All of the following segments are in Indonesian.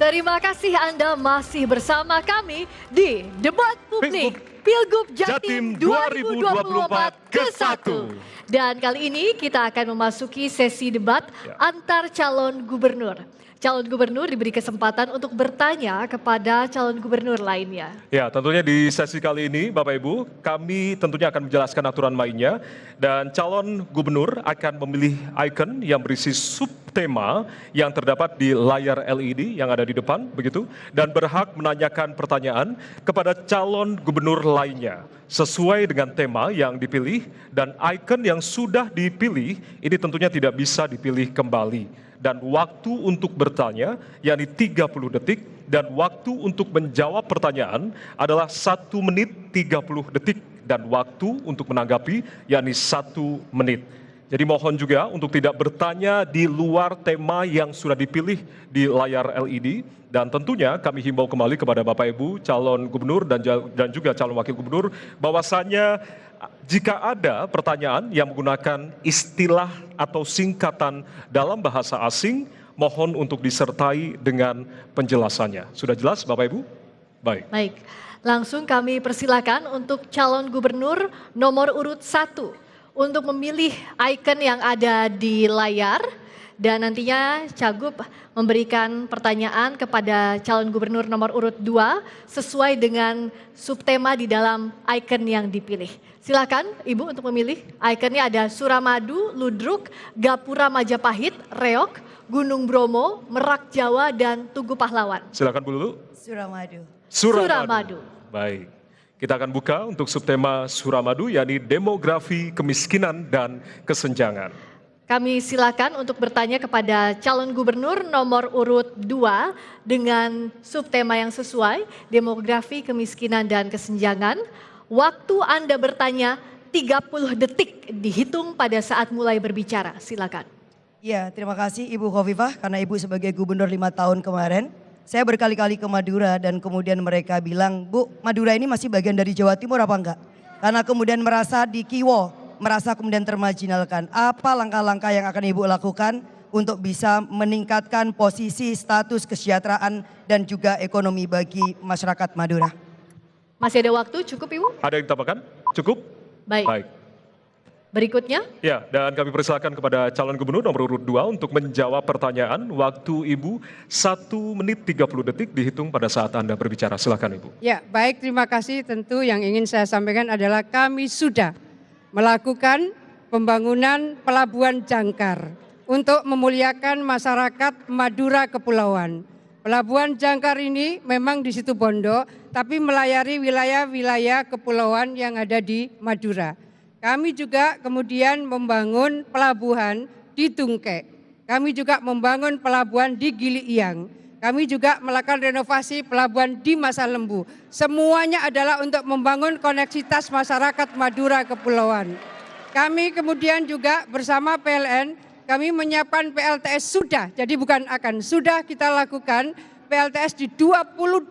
Terima kasih Anda masih bersama kami di Debat Publik Pilgub Jatim 2024 ke-1. Dan kali ini kita akan memasuki sesi debat antar calon gubernur. Calon gubernur diberi kesempatan untuk bertanya kepada calon gubernur lainnya. Ya, tentunya di sesi kali ini Bapak Ibu, kami tentunya akan menjelaskan aturan mainnya dan calon gubernur akan memilih icon yang berisi subtema yang terdapat di layar LED yang ada di depan begitu dan berhak menanyakan pertanyaan kepada calon gubernur lainnya sesuai dengan tema yang dipilih dan icon yang sudah dipilih ini tentunya tidak bisa dipilih kembali. Dan waktu untuk bertanya yakni 30 detik dan waktu untuk menjawab pertanyaan adalah 1 menit 30 detik dan waktu untuk menanggapi yakni 1 menit. Jadi mohon juga untuk tidak bertanya di luar tema yang sudah dipilih di layar LED dan tentunya kami himbau kembali kepada Bapak Ibu calon gubernur dan juga calon wakil gubernur bahwasannya jika ada pertanyaan yang menggunakan istilah atau singkatan dalam bahasa asing, mohon untuk disertai dengan penjelasannya. Sudah jelas Bapak Ibu? Baik, langsung kami persilakan untuk calon gubernur nomor urut 1 untuk memilih icon yang ada di layar. Dan nantinya Cagup memberikan pertanyaan kepada calon gubernur nomor urut 2 sesuai dengan subtema di dalam icon yang dipilih. Silakan Ibu untuk memilih. Ikonnya ada Suramadu, Ludruk, Gapura Majapahit, Reok, Gunung Bromo, Merak Jawa, dan Tugu Pahlawan. Silakan Bu Lulu. Suramadu. Suramadu. Baik. Kita akan buka untuk subtema Suramadu yakni demografi, kemiskinan, dan kesenjangan. Kami silakan untuk bertanya kepada calon gubernur nomor urut 2 dengan subtema yang sesuai, demografi, kemiskinan, dan kesenjangan. Waktu Anda bertanya 30 detik dihitung pada saat mulai berbicara. Silakan. Ya, terima kasih Ibu Khofifah karena Ibu sebagai gubernur 5 tahun kemarin. Saya berkali-kali ke Madura dan kemudian mereka bilang, Bu, Madura ini masih bagian dari Jawa Timur apa enggak? Karena kemudian merasa dikiwo, merasa kemudian termarginalkan. Apa langkah-langkah yang akan Ibu lakukan untuk bisa meningkatkan posisi status kesejahteraan dan juga ekonomi bagi masyarakat Madura? Masih ada waktu, cukup Ibu? Ada yang ditambahkan? Cukup? Baik. Berikutnya? Ya, dan kami persilakan kepada calon gubernur nomor urut 2 untuk menjawab pertanyaan. Waktu Ibu 1 menit 30 detik dihitung pada saat Anda berbicara. Silakan Ibu. Ya, baik, terima kasih. Tentu yang ingin saya sampaikan adalah kami sudah melakukan pembangunan pelabuhan jangkar untuk memuliakan masyarakat Madura Kepulauan. Pelabuhan jangkar ini memang di situ Bondo, tapi melayari wilayah-wilayah kepulauan yang ada di Madura. Kami juga kemudian membangun pelabuhan di Tungkek. Kami juga membangun pelabuhan di Gili Iang. Kami juga melakukan renovasi pelabuhan di Masa Lembu. Semuanya adalah untuk membangun koneksitas masyarakat Madura Kepulauan. Kami kemudian juga bersama PLN, kami menyiapkan PLTS sudah, jadi bukan akan, sudah kita lakukan PLTS di 22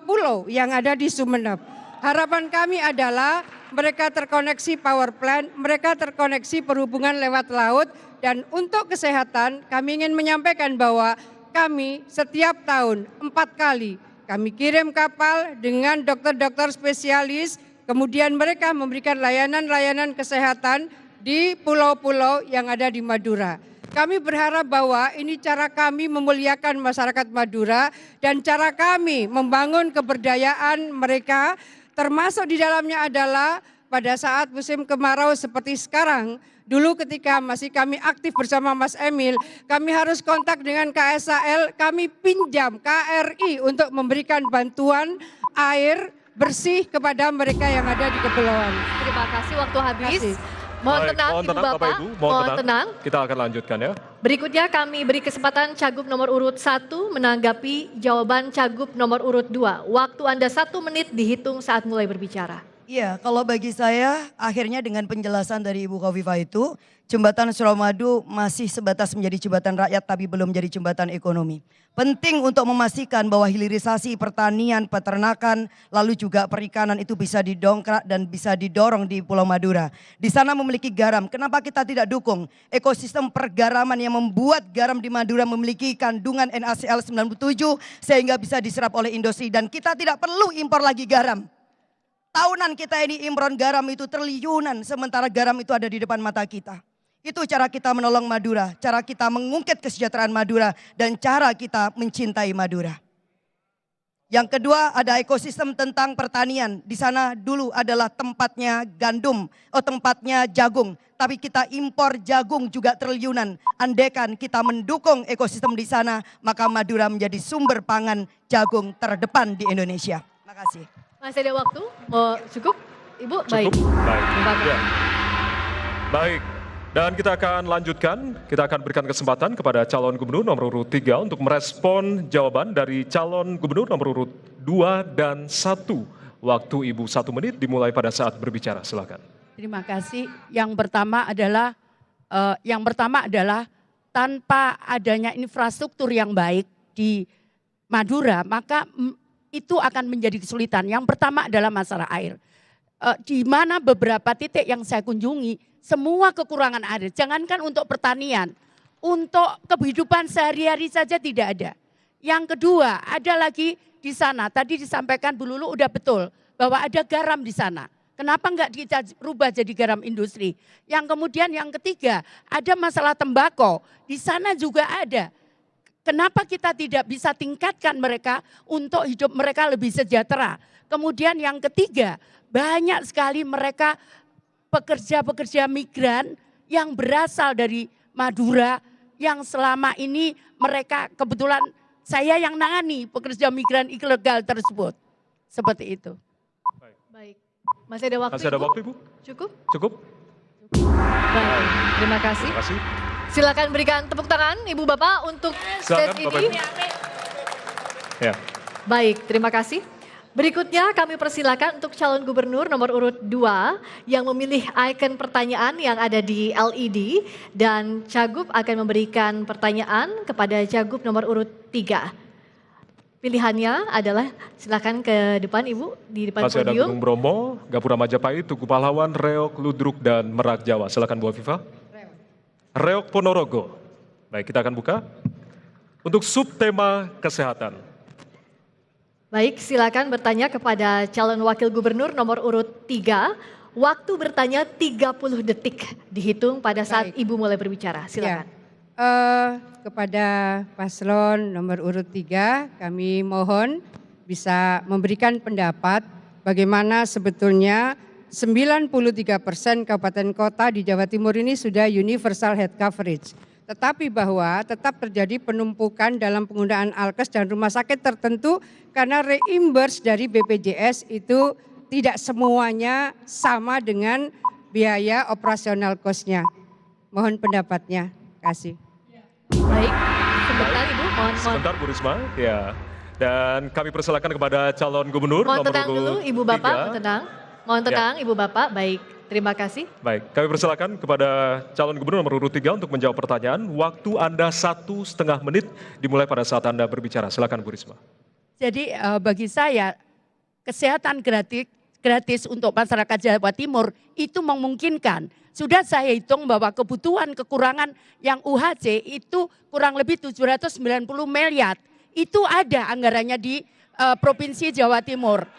pulau yang ada di Sumeneb. Harapan kami adalah mereka terkoneksi power plant, mereka terkoneksi perhubungan lewat laut, dan untuk kesehatan kami ingin menyampaikan bahwa kami setiap tahun 4 kali kami kirim kapal dengan dokter-dokter spesialis, kemudian mereka memberikan layanan-layanan kesehatan di pulau-pulau yang ada di Madura. Kami berharap bahwa ini cara kami memuliakan masyarakat Madura dan cara kami membangun keberdayaan mereka, termasuk di dalamnya adalah pada saat musim kemarau seperti sekarang. Dulu ketika masih kami aktif bersama Mas Emil, kami harus kontak dengan KSAL, kami pinjam KRI untuk memberikan bantuan air bersih kepada mereka yang ada di kepulauan. Terima kasih, waktu habis. Mohon tenang, mohon Ibu tenang Bapak, Bapak Ibu, mohon tenang. Kita akan lanjutkan ya. Berikutnya kami beri kesempatan Cagup nomor urut 1 menanggapi jawaban Cagup nomor urut 2. Waktu Anda 1 menit dihitung saat mulai berbicara. Iya, kalau bagi saya akhirnya dengan penjelasan dari Ibu Khofifah itu, jembatan Suramadu masih sebatas menjadi jembatan rakyat tapi belum jadi jembatan ekonomi. Penting untuk memastikan bahwa hilirisasi pertanian, peternakan, lalu juga perikanan itu bisa didongkrak dan bisa didorong di Pulau Madura. Di sana memiliki garam, kenapa kita tidak dukung ekosistem pergaraman yang membuat garam di Madura memiliki kandungan NaCl 97 sehingga bisa diserap oleh industri dan kita tidak perlu impor lagi garam. Tahunan kita ini impor garam itu triliunan, sementara garam itu ada di depan mata kita. Itu cara kita menolong Madura, cara kita mengungkit kesejahteraan Madura, dan cara kita mencintai Madura. Yang kedua ada ekosistem tentang pertanian. Di sana dulu adalah tempatnya gandum, tempatnya jagung. Tapi kita impor jagung juga triliunan. Andaikan kita mendukung ekosistem di sana, maka Madura menjadi sumber pangan jagung terdepan di Indonesia. Terima kasih. Masih ada waktu? Mau cukup? Ibu, Cukup? baik. Baik. Terima kasih. Ya. Baik. Dan kita akan lanjutkan, kita akan berikan kesempatan kepada calon gubernur nomor urut 3 untuk merespon jawaban dari calon gubernur nomor urut 2 dan 1. Waktu Ibu 1 menit dimulai pada saat berbicara, silakan. Terima kasih. Yang pertama adalah tanpa adanya infrastruktur yang baik di Madura, maka itu akan menjadi kesulitan. Yang pertama adalah masalah air. Di mana beberapa titik yang saya kunjungi, semua kekurangan air. Jangankan untuk pertanian, untuk kehidupan sehari-hari saja tidak ada. Yang kedua, ada lagi di sana, tadi disampaikan Bu Lulu udah betul, bahwa ada garam di sana. Kenapa enggak dirubah jadi garam industri? Yang kemudian yang ketiga, ada masalah tembakau, di sana juga ada. Kenapa kita tidak bisa tingkatkan mereka untuk hidup mereka lebih sejahtera? Kemudian yang ketiga, banyak sekali mereka pekerja-pekerja migran yang berasal dari Madura yang selama ini mereka kebetulan saya yang nangani pekerja migran ilegal tersebut. Seperti itu. Baik. Masih ada waktu? Masih ada waktu, Ibu? Cukup? Cukup? Baik. Terima kasih. Terima kasih. Silakan berikan tepuk tangan Ibu Bapak untuk Silakan, stage Bapak ini. Ibu. Ya. Baik, terima kasih. Berikutnya kami persilakan untuk calon gubernur nomor urut 2 yang memilih ikon pertanyaan yang ada di LED dan Cagup akan memberikan pertanyaan kepada Cagup nomor urut 3. Pilihannya adalah silakan ke depan Ibu di depan Masih ada podium. Gunung Bromo, Gapura Majapahit, Tugu Pahlawan, Reok, Ludruk, dan Merak Jawa. Silakan Bu Afifah. Reok Ponorogo. Baik, kita akan buka untuk subtema kesehatan. Baik, silakan bertanya kepada calon wakil gubernur nomor urut 3. Waktu bertanya 30 detik dihitung pada saat Baik. Ibu mulai berbicara. Silakan. Kepada paslon nomor urut 3 kami mohon bisa memberikan pendapat bagaimana sebetulnya 93% kabupaten kota di Jawa Timur ini sudah universal health coverage. Tetapi bahwa tetap terjadi penumpukan dalam penggunaan alkes dan rumah sakit tertentu karena reimburse dari BPJS itu tidak semuanya sama dengan biaya operasional cost-nya. Mohon pendapatnya. Terima kasih. Baik, sebentar Ibu, mohon. Sebentar Bu Risma, ya. Dan kami persilakan kepada calon gubernur Mohon nomor tenang dulu urut Ibu Bapak, 3. mohon tenang. Mohon tenang Ibu Bapak, baik. Terima kasih. Baik, kami persilakan kepada calon gubernur nomor urut 3 untuk menjawab pertanyaan. Waktu Anda 1,5 menit dimulai pada saat Anda berbicara. Silakan Bu Risma. Jadi bagi saya kesehatan gratis untuk masyarakat Jawa Timur itu memungkinkan. Sudah saya hitung bahwa kebutuhan kekurangan yang UHC itu kurang lebih 790 miliar. Itu ada anggarannya di Provinsi Jawa Timur.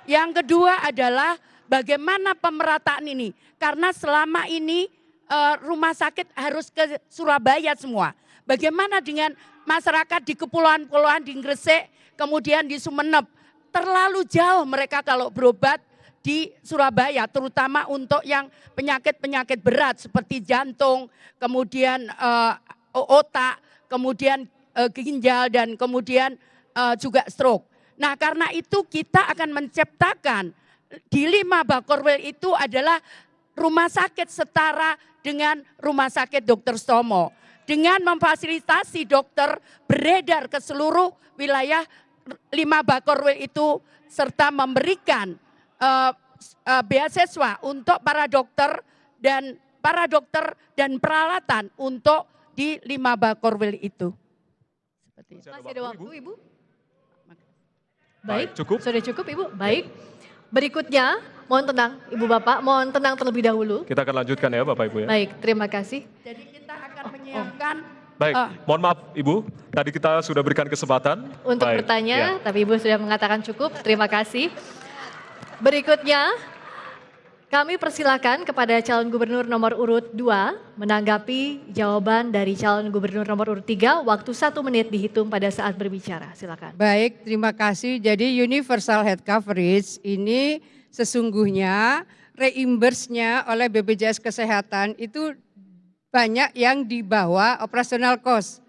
Yang kedua adalah bagaimana pemerataan ini. Karena selama ini rumah sakit harus ke Surabaya semua. Bagaimana dengan masyarakat di kepulauan-kepulauan di Gresik, kemudian di Sumeneb. Terlalu jauh mereka kalau berobat di Surabaya, terutama untuk yang penyakit-penyakit berat seperti jantung, kemudian otak, kemudian ginjal, dan kemudian juga stroke. Nah karena itu kita akan menciptakan di 5 Bakorwil itu adalah rumah sakit setara dengan rumah sakit Dr. Stomo. Dengan memfasilitasi dokter beredar ke seluruh wilayah 5 Bakorwil itu serta memberikan beasiswa untuk para dokter dan peralatan untuk di 5 Bakorwil itu. Seperti itu. Masih ada waktu, Ibu? Baik, cukup. Sudah cukup, Ibu? Baik. Berikutnya, mohon tenang, Ibu Bapak, mohon tenang terlebih dahulu. Kita akan lanjutkan ya Bapak Ibu ya. Baik, terima kasih. Jadi kita akan menyiapkan Baik, mohon maaf Ibu, tadi kita sudah berikan kesempatan. Untuk Baik, bertanya, ya. tapi Ibu sudah mengatakan cukup, terima kasih. Berikutnya, kami persilakan kepada calon gubernur nomor urut 2 menanggapi jawaban dari calon gubernur nomor urut 3, waktu 1 menit dihitung pada saat berbicara, silakan. Baik, terima kasih. Jadi universal health coverage ini sesungguhnya reimburse-nya oleh BPJS Kesehatan itu banyak yang di bawah operational cost.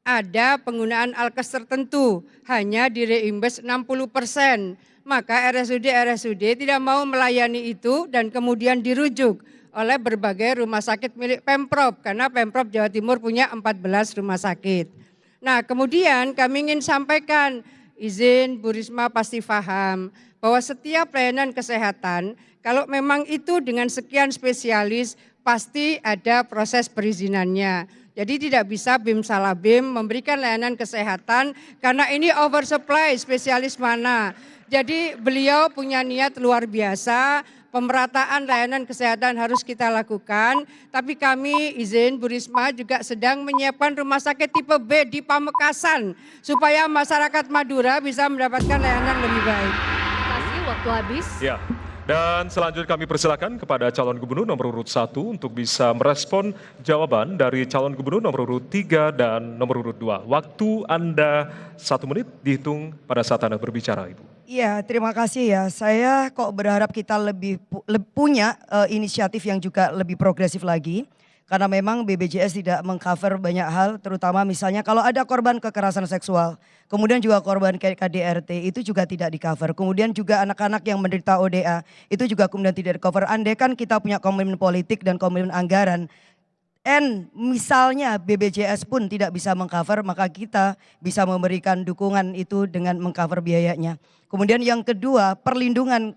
Ada penggunaan alkes tertentu, hanya di reimburse 60%. Maka RSUD tidak mau melayani itu dan kemudian dirujuk oleh berbagai rumah sakit milik Pemprov. Karena Pemprov Jawa Timur punya 14 rumah sakit. Nah kemudian kami ingin sampaikan, izin Bu Risma pasti paham bahwa setiap pelayanan kesehatan kalau memang itu dengan sekian spesialis pasti ada proses perizinannya. Jadi tidak bisa BIM salah BIM memberikan layanan kesehatan karena ini oversupply spesialis mana. Jadi beliau punya niat luar biasa, pemerataan layanan kesehatan harus kita lakukan. Tapi kami izin Bu Risma juga sedang menyiapkan rumah sakit tipe B di Pamekasan supaya masyarakat Madura bisa mendapatkan layanan lebih baik. Terima kasih, waktu habis. Ya. Dan selanjutnya kami persilakan kepada calon gubernur nomor urut 1 untuk bisa merespon jawaban dari calon gubernur nomor urut 3 dan nomor urut 2. Waktu Anda 1 menit dihitung pada saat Anda berbicara, Ibu. Iya, terima kasih ya. Saya kok berharap kita lebih punya inisiatif yang juga lebih progresif lagi. Karena memang BPJS tidak mengcover banyak hal, terutama misalnya kalau ada korban kekerasan seksual, kemudian juga korban KDRT itu juga tidak di-cover. Kemudian juga anak-anak yang menderita ODA itu juga kemudian tidak di-cover. Andai kan kita punya komitmen politik dan komitmen anggaran, misalnya BPJS pun tidak bisa mengcover, maka kita bisa memberikan dukungan itu dengan mengcover biayanya. Kemudian yang kedua, perlindungan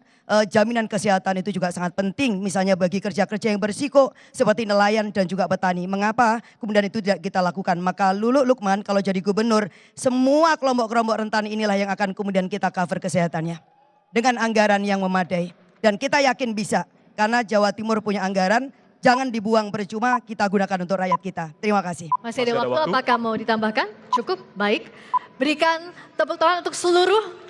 jaminan kesehatan itu juga sangat penting, misalnya bagi kerja-kerja yang berisiko seperti nelayan dan juga petani. Mengapa kemudian itu tidak kita lakukan? Maka Lulu Lukman kalau jadi gubernur, semua kelompok-kelompok rentan inilah yang akan kemudian kita cover kesehatannya dengan anggaran yang memadai. Dan kita yakin bisa, karena Jawa Timur punya anggaran, jangan dibuang percuma, kita gunakan untuk rakyat kita. Terima kasih. Masih ada waktu, apakah mau ditambahkan? Cukup, baik. Berikan tepuk tangan untuk seluruh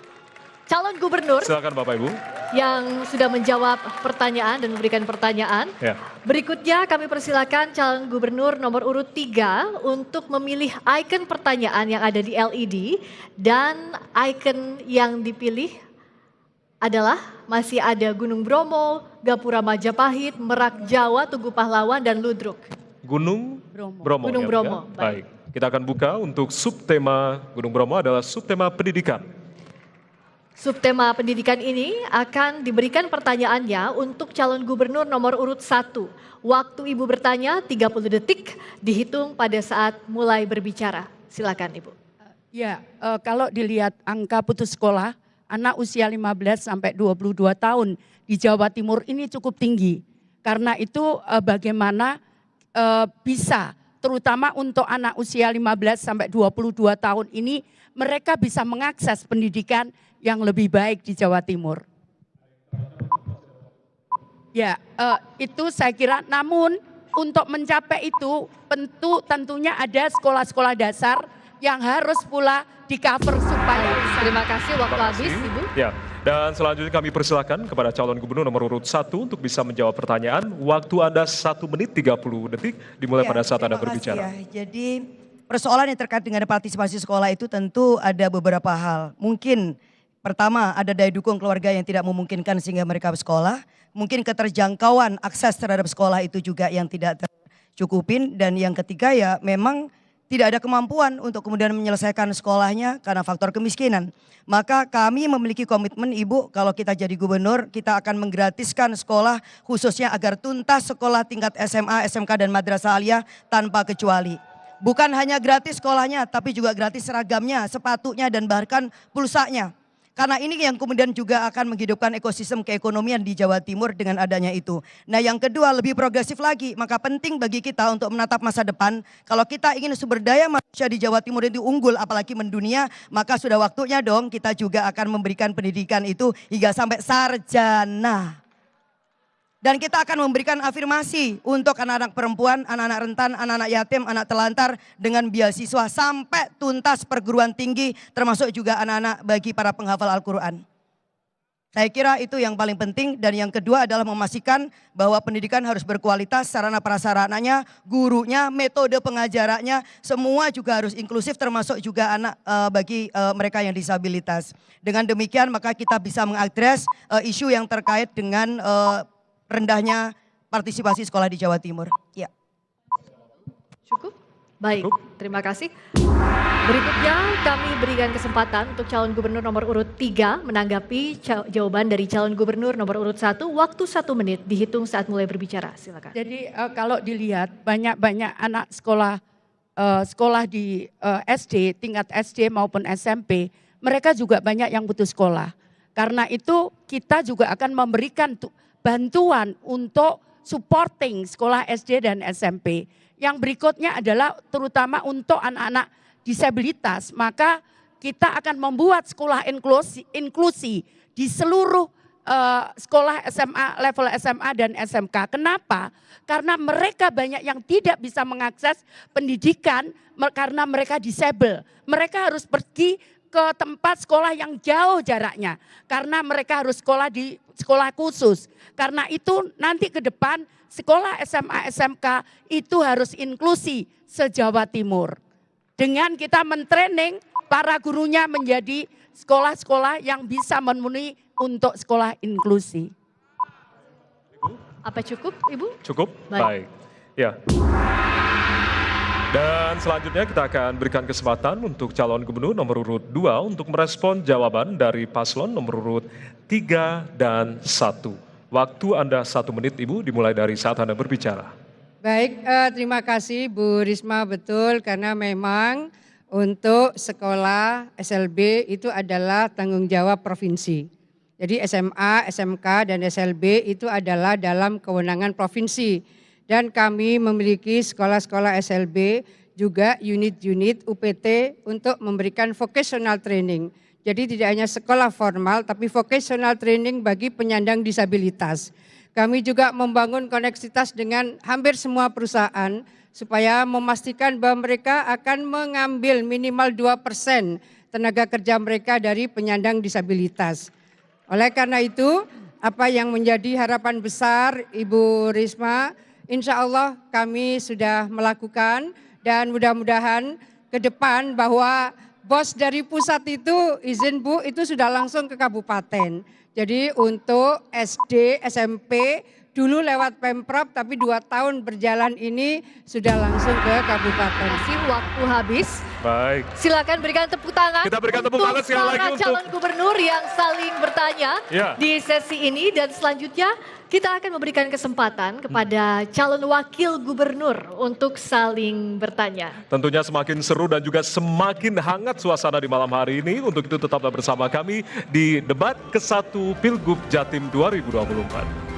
calon gubernur. Silakan Bapak Ibu. Yang sudah menjawab pertanyaan dan memberikan pertanyaan. Ya. Berikutnya kami persilakan calon gubernur nomor urut 3 untuk memilih ikon pertanyaan yang ada di LED. Dan ikon yang dipilih adalah masih ada Gunung Bromo, Gapura Majapahit, Merak Jawa, Tugu Pahlawan, dan Ludruk. Gunung Bromo. Gunung ya, Bromo, ya? Baik. Kita akan buka untuk subtema Gunung Bromo adalah subtema pendidikan. Subtema pendidikan ini akan diberikan pertanyaannya untuk calon gubernur nomor urut 1. Waktu Ibu bertanya 30 detik dihitung pada saat mulai berbicara. Silakan Ibu. Ya, kalau dilihat angka putus sekolah, anak usia 15 sampai 22 tahun di Jawa Timur ini cukup tinggi. Karena itu bagaimana bisa, terutama untuk anak usia 15 sampai 22 tahun ini, mereka bisa mengakses pendidikan yang lebih baik di Jawa Timur. Ya, itu saya kira, namun untuk mencapai itu tentunya ada sekolah-sekolah dasar yang harus pula di-cover supaya bisa. Terima kasih, waktu habis Ibu. Ya, dan selanjutnya kami persilakan kepada calon gubernur nomor urut 1 untuk bisa menjawab pertanyaan. Waktu Anda 1 menit 30 detik dimulai pada saat Anda berbicara. Ya. Jadi persoalan yang terkait dengan partisipasi sekolah itu tentu ada beberapa hal. Mungkin pertama ada daya dukung keluarga yang tidak memungkinkan sehingga mereka bersekolah. Mungkin keterjangkauan akses terhadap sekolah itu juga yang tidak tercukupin. Dan yang ketiga ya memang tidak ada kemampuan untuk kemudian menyelesaikan sekolahnya karena faktor kemiskinan. Maka kami memiliki komitmen Ibu, kalau kita jadi gubernur kita akan menggratiskan sekolah khususnya agar tuntas sekolah tingkat SMA, SMK dan madrasah aliyah tanpa kecuali. Bukan hanya gratis sekolahnya tapi juga gratis seragamnya, sepatunya dan bahkan pulsanya. Karena ini yang kemudian juga akan menghidupkan ekosistem keekonomian di Jawa Timur dengan adanya itu. Nah yang kedua lebih progresif lagi, maka penting bagi kita untuk menatap masa depan. Kalau kita ingin sumber daya manusia di Jawa Timur itu unggul apalagi mendunia, maka sudah waktunya dong kita juga akan memberikan pendidikan itu hingga sampai sarjana. Dan kita akan memberikan afirmasi untuk anak-anak perempuan, anak-anak rentan, anak-anak yatim, anak telantar dengan beasiswa sampai tuntas perguruan tinggi termasuk juga anak-anak bagi para penghafal Al-Quran. Saya kira itu yang paling penting dan yang kedua adalah memastikan bahwa pendidikan harus berkualitas, sarana prasarananya, gurunya, metode pengajarannya, semua juga harus inklusif termasuk juga anak bagi mereka yang disabilitas. Dengan demikian maka kita bisa mengadres isu yang terkait dengan rendahnya partisipasi sekolah di Jawa Timur. Ya. Cukup? Baik, terima kasih. Berikutnya kami berikan kesempatan untuk calon gubernur nomor urut 3 menanggapi jawaban dari calon gubernur nomor urut 1. Waktu 1 menit dihitung saat mulai berbicara. Silakan. Jadi kalau dilihat banyak-banyak anak sekolah di SD, tingkat SD maupun SMP, mereka juga banyak yang putus sekolah. Karena itu kita juga akan memberikan bantuan untuk supporting sekolah SD dan SMP. Yang berikutnya adalah terutama untuk anak-anak disabilitas, maka kita akan membuat sekolah inklusi di seluruh sekolah SMA, level SMA dan SMK. Kenapa? Karena mereka banyak yang tidak bisa mengakses pendidikan karena mereka disabel. Mereka harus pergi ke tempat sekolah yang jauh jaraknya karena mereka harus sekolah di sekolah khusus. Karena itu nanti ke depan sekolah SMA SMK itu harus inklusi se-Jawa Timur. Dengan kita mentraining para gurunya menjadi sekolah-sekolah yang bisa memenuhi untuk sekolah inklusi. Apa cukup, Ibu? Cukup? Baik. Ya. Dan selanjutnya kita akan berikan kesempatan untuk calon gubernur nomor urut 2 untuk merespon jawaban dari paslon nomor urut 3 dan 1. Waktu Anda 1 menit Ibu, dimulai dari saat Anda berbicara. Baik, terima kasih Bu Risma, betul karena memang untuk sekolah SLB itu adalah tanggung jawab provinsi. Jadi SMA, SMK dan SLB itu adalah dalam kewenangan provinsi. Dan kami memiliki sekolah-sekolah SLB juga unit-unit UPT untuk memberikan vocational training. Jadi tidak hanya sekolah formal tapi vocational training bagi penyandang disabilitas. Kami juga membangun koneksitas dengan hampir semua perusahaan supaya memastikan bahwa mereka akan mengambil minimal 2% tenaga kerja mereka dari penyandang disabilitas. Oleh karena itu, apa yang menjadi harapan besar Ibu Risma, insya Allah kami sudah melakukan dan mudah-mudahan ke depan bahwa bos dari pusat itu izin Bu itu sudah langsung ke kabupaten. Jadi untuk SD, SMP dulu lewat Pemprov tapi 2 tahun berjalan ini sudah langsung ke kabupaten. Masih waktu habis. Baik. Silakan berikan tepuk tangan. Kita berikan tepuk tangan sekali lagi para calon gubernur yang saling bertanya di sesi ini dan selanjutnya kita akan memberikan kesempatan kepada calon wakil gubernur untuk saling bertanya. Tentunya semakin seru dan juga semakin hangat suasana di malam hari ini. Untuk itu tetaplah bersama kami di debat ke-1 Pilgub Jatim 2024.